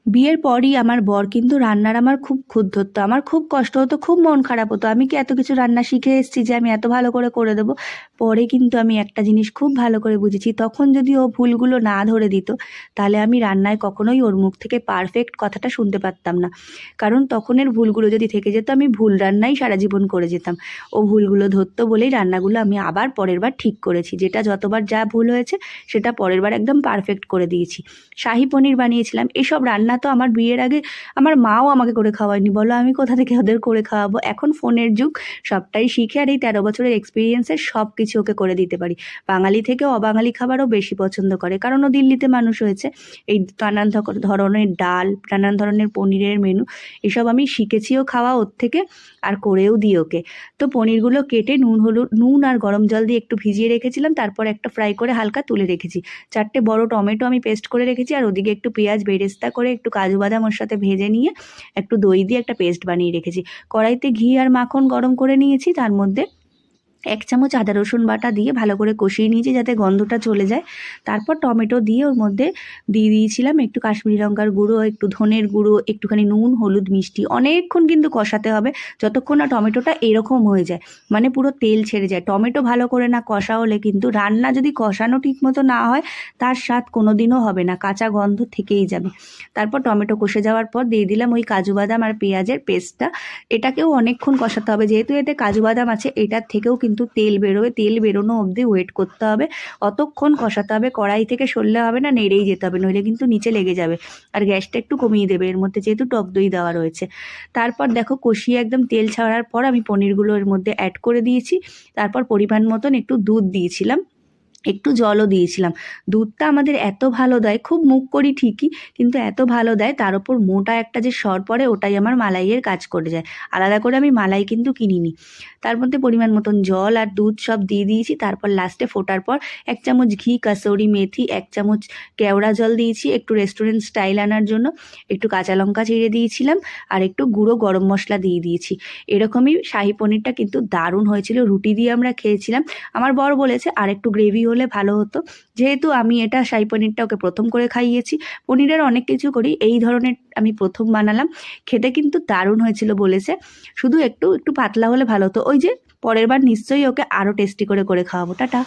বিয়ের পরই আমার বর কিন্তু রান্নার আমার খুব খুঁত ধরতো, আমার খুব কষ্ট হতো, খুব মন খারাপ হতো। আমি কি এত কিছু রান্না শিখে এসেছি যে আমি এত ভালো করে করে দেবো? পরে কিন্তু আমি একটা জিনিস খুব ভালো করে বুঝেছি, তখন যদি ও ভুলগুলো না ধরে দিত তাহলে আমি রান্নায় কখনোই ওর মুখ থেকে পারফেক্ট কথাটা শুনতে পারতাম না। কারণ তখনের ভুলগুলো যদি থেকে যেত, আমি ভুল রান্নাই সারা জীবন করে যেতাম। ও ভুলগুলো ধরতো বলেই রান্নাগুলো আমি আবার পরের বার ঠিক করেছি, যেটা যতবার যা ভুল হয়েছে সেটা পরের বার একদম পারফেক্ট করে দিয়েছি। শাহি পনির বানিয়েছিলাম। এসব রান্না তো আমার বিয়ের আগে আমার মাও আমাকে করে খাওয়ায়নি, বলো আমি কোথা থেকে ওদের করে খাওয়াবো? এখন ফোনের যুগ, সবটাই শিখে আর এই 13 বছরের এক্সপিরিয়েন্সে সব কিছু ওকে করে দিতে পারি। বাঙালি থেকে অবাঙালি খাবারও বেশি পছন্দ করে, কারণ ও দিল্লিতে মানুষ হয়েছে। এই নানান ধরনের ডাল, নানান ধরনের পনিরের মেনু, এসব আমি শিখেছিও খাওয়া ওর থেকে, আর করেও দিই ওকে। তো পনিরগুলো কেটে নুন আর গরম জল দিয়ে একটু ভিজিয়ে রেখেছিলাম, তারপর একটা ফ্রাই করে হালকা তুলে রেখেছি। 4টে বড় টমেটো আমি পেস্ট করে রেখেছি, আর ওদিকে একটু পেঁয়াজ বেরেস্তা করে একটু কাজু বাদাম ওর সাথে ভেজে নিয়ে একটু দই দিয়ে একটা পেস্ট বানিয়ে রেখেছি। কড়াইতে ঘি আর মাখন গরম করে নিয়েছি, তার মধ্যে 1 চামচ আদা রসুন বাটা দিয়ে ভালো করে কষিয়ে নিয়েছি যাতে গন্ধটা চলে যায়। তারপর টমেটো দিয়ে ওর মধ্যে দিয়ে দিয়েছিলাম একটু কাশ্মীরি লঙ্কার গুঁড়ো, একটু ধনের গুঁড়ো, একটুখানি নুন, হলুদ, মিষ্টি। অনেকক্ষণ কিন্তু কষাতে হবে, যতক্ষণ না টমেটোটা এরকম হয়ে যায়, মানে পুরো তেল ছেড়ে যায়। টমেটো ভালো করে না কষা হলে কিন্তু রান্না যদি কষানো ঠিক মতো না হয়, তার স্বাদ কোনো দিনও হবে না, কাঁচা গন্ধ থেকেই যাবে। তারপর টমেটো কষে যাওয়ার পর দিয়ে দিলাম ওই কাজু বাদাম আর পেঁয়াজের পেস্টটা। এটাকেও অনেকক্ষণ কষাতে হবে, যেহেতু এতে কাজু বাদাম আছে, এটার থেকেও কিন্তু তেল বেরোবে, তেল বেরোনো অবধি ওয়েট করতে হবে, অতক্ষণ কষাতে হবে। কড়াই থেকে সরলে হবে না, নেড়েই যেতে হবে, নইলে কিন্তু নিচে লেগে যাবে। আর গ্যাসটা একটু কমিয়ে দেবে, এর মধ্যে যেহেতু টক দই দেওয়া রয়েছে। তারপর দেখো কষিয়ে একদম তেল ছাড়ার পর আমি পনিরগুলো এর মধ্যে অ্যাড করে দিয়েছি। তারপর পরিমাণ মতন একটু দুধ দিয়েছিলাম, একটু জলও দিয়েছিলাম। দুধটা আমাদের এত ভালো দেয়, খুব মুখ করি ঠিকই, কিন্তু এত ভালো দেয়, তার ওপর মোটা একটা যে সর পড়ে, ওটাই আমার মালাইয়ের কাজ করে যায়। আলাদা করে আমি মালাই কিন্তু কিনিনি। তার মধ্যে পরিমাণ মতন জল আর দুধ সব দিয়ে দিয়েছি। তারপর লাস্টে ফোটার পর 1 চামচ ঘি, কাসুরি মেথি, 1 চামচ কেওড়া জল দিয়েছি একটু রেস্টুরেন্ট স্টাইল আনার জন্য, একটু কাঁচা লঙ্কা চিড়ে দিয়েছিলাম, আর একটু গুঁড়ো গরম মশলা দিয়ে দিয়েছি। এরকমই শাহি পনিরটা কিন্তু দারুণ হয়েছিল, রুটি দিয়ে আমরা খেয়েছিলাম। আমার বর বলেছে আর একটু গ্রেভি হলে ভালো হতো, যেহেতু আমি এটা শাহি পনিরটা ওকে প্রথম করে খাইয়েছি। পনিরের অনেক কিছু করি, এই ধরনের আমি প্রথম বানালাম। খেতে কিন্তু দারুণ হয়েছিল বলেছে, শুধু একটু একটু পাতলা হলে ভালো হতো। ওই যে পরের বার নিশ্চয়ই ওকে আরও টেস্টি করে করে খাওয়াবো। টাটা।